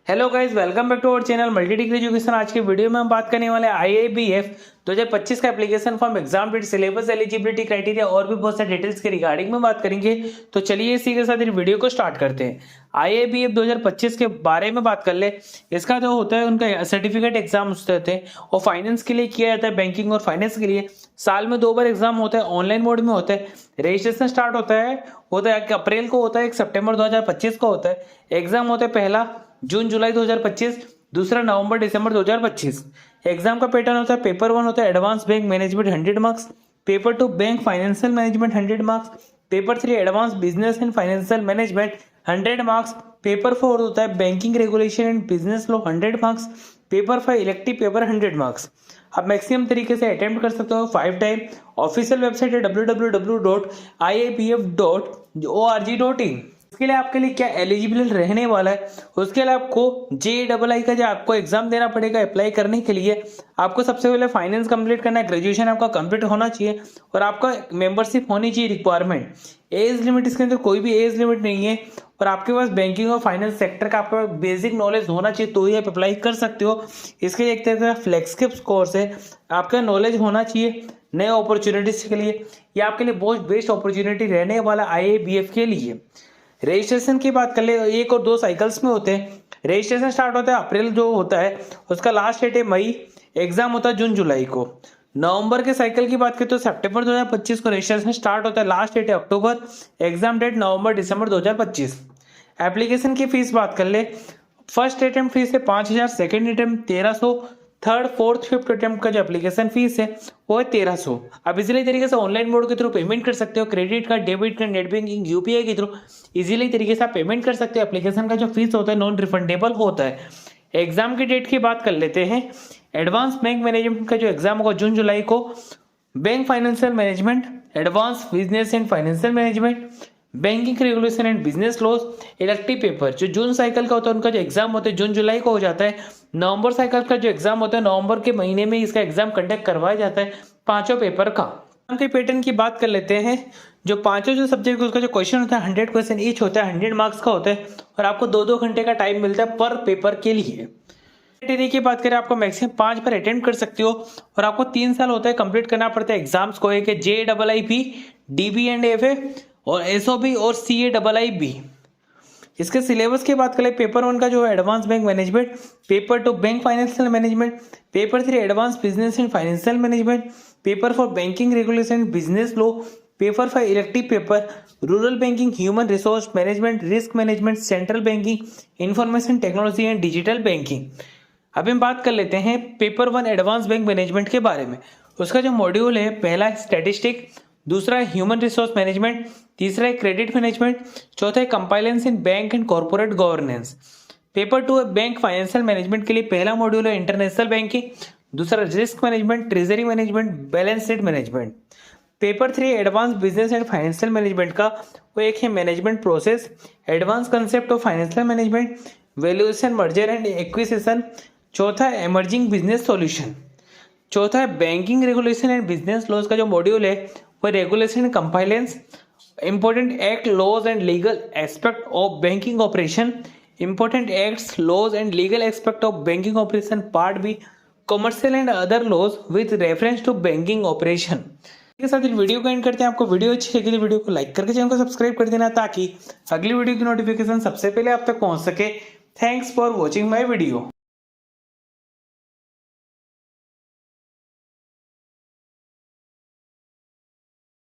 Hello guys, welcome back to our channel multi degree education. आज की video में हम बात करने वाले IABF 2025 का application form, exam date, syllabus, eligibility criteria और भी बहुत सारे डिटेल्स के रिगार्डिंग में बात करेंगे। तो चलिए इसी के साथ इस वीडियो को स्टार्ट करते हैं। IABF 2025 के बारे में बात कर ले। इसका जो होता है उनका सर्टिफिकेट एग्जाम होते हैं और फाइनेंस के लिए किया जाता है, बैंकिंग और फाइनेंस के लिए साल में 2 बार एग्जाम होता है, ऑनलाइन मोड में होता है। रजिस्ट्रेशन स्टार्ट होता है 1 अप्रैल को होता है, 1 सितंबर 2025 को होता है। एग्जाम होता है पहला जून जुलाई 2025, दूसरा नवंबर दिसंबर 2025। एग्जाम का पैटर्न होता है पेपर 1 होता है advance bank management 100 marks, paper 2 bank financial management 100 marks, paper 3 advance business and financial management 100 marks, paper 4 होता है banking regulation and business law 100 marks, paper 5 elective paper 100 marks. आप मैक्सिमम तरीके से अटेम्प्ट कर सकते हो 5 टाइम। ऑफिशियल वेबसाइट है www.iabf.org.in। इसके लिए आपके लिए क्या एलिजिबल रहने वाला है, उसके लिए आपको JEE का जो आपको एग्जाम देना पड़ेगा अप्लाई करने के लिए। आपको सबसे पहले फाइनेंस कंप्लीट करना है, ग्रेजुएशन आपका कंप्लीट होना चाहिए और आपका मेंबरशिप होनी चाहिए रिक्वायरमेंट। एज लिमिट इसके अंदर कोई भी एज लिमिट नहीं है और आपके पास बैंकिंग और फाइनेंस सेक्टर का आपका बेसिक नॉलेज होना चाहिए तो ही आप अप्लाई कर सकते हो। इसके लिए एक तरह का फ्लेक्सिबल कोर्स है, आपका नॉलेज होना चाहिए नए अपॉर्चुनिटीज के लिए। ये आपके लिए बहुत बेस्ट अपॉर्चुनिटी रहने वाला IABF के लिए। रजिस्ट्रेशन की बात कर ले, 1 और 2 साइकिल्स में होते हैं। रजिस्ट्रेशन स्टार्ट होता है अप्रैल जो होता है, उसका लास्ट डेट है मई। एग्जाम होता है जून जुलाई को। नवंबर के साइकिल की बात करें तो सितंबर 2025 को रजिस्ट्रेशन स्टार्ट होता है, लास्ट डेट है अक्टूबर, एग्जाम डेट नवंबर दिसंबर 2025। एप्लीकेशन की फीस बात कर ले, फर्स्ट अटेम्प्ट फीस है 5000, second attempt 1300, third fourth fifth attempt का जो एप्लीकेशन फीस है वो है 1300। आप इजीली तरीके से ऑनलाइन मोड के थ्रू पेमेंट कर सकते हो, credit card, debit card, net banking, UPI के थ्रू इजीली तरीके से आप पेमेंट कर सकते हो। एप्लीकेशन का जो फीस होता है नॉन रिफंडेबल होता है। एग्जाम की डेट की बात कर लेते हैं। एडवांस बैंक मैनेजमेंट का जो एग्जाम होगा जून जुलाई को, bank financial management, advance business and financial management, banking regulation and business laws, elective paper जो जून साइकिल का होता है उनका जो एग्जाम होता है जून जुलाई को हो जाता है। नवंबर साइकिल का जो एग्जाम होता है नवंबर के महीने में इसका एग्जाम कंडक्ट करवाया जाता है 5 पेपर का। के पैटर्न की बात कर लेते हैं। जो 5 जो सब्जेक्ट उसका जो क्वेश्चन होता है 100 क्वेश्चन ईच होता है, 100 मार्क्स का होता है और आपको 2-2 घंटे का टाइम मिलता है पर पेपर के लिए। क्राइटेरिया की बात करें, आपको मैक्सिमम 5 बार अटेम्प्ट कर सकते हो और आपको 3 साल होता है कंप्लीट करना पड़ता है एग्जाम्स को। एक JEE, DB&FA और SOB और CAIIB। इसके सिलेबस की बात करें, पेपर 1 का जो है advance bank management, paper 2 bank financial management, paper 3 advance business and financial management, paper 4 banking regulation business law, paper 5 elective paper rural banking, human resource management, risk management, central banking, information technology and digital banking. अभी हम बात कर लेते हैं paper 1 advance bank management के बारे में। उसका जो मॉड्यूल है, पहला है स्टैटिस्टिक, दूसरा है ह्यूमन रिसोर्स मैनेजमेंट, तीसरा है क्रेडिट मैनेजमेंट, चौथा है compliance in bank and corporate governance. Paper 2 है बैंक फाइनेंशियल मैनेजमेंट के लिए पहला मॉड्यूल है इंटरनेशनल बैंकिंग, दूसरा risk management, treasury management, balance sheet management. Paper 3 advance business and financial management का वो एक है management process, advance concept of financial management, valuation, merger and acquisition. चौथा है इमर्जिंग बिजनेस सॉल्यूशन। चौथा है banking regulation and business laws का जो मॉड्यूल है वो regulation and compliance, important act, laws and legal aspect of banking operation, important acts, laws and legal aspect of banking operation, part B, commercial and other laws with reference to banking operation. के साथ इस video को and करते हैं। आपको video अच्छी लगी तो वीडियो को लाइक करके चैनल को सब्सक्राइब कर देना ताकि अगली वीडियो की नोटिफिकेशन सबसे पहले आप तक पहुंच सके। Thanks for watching my video.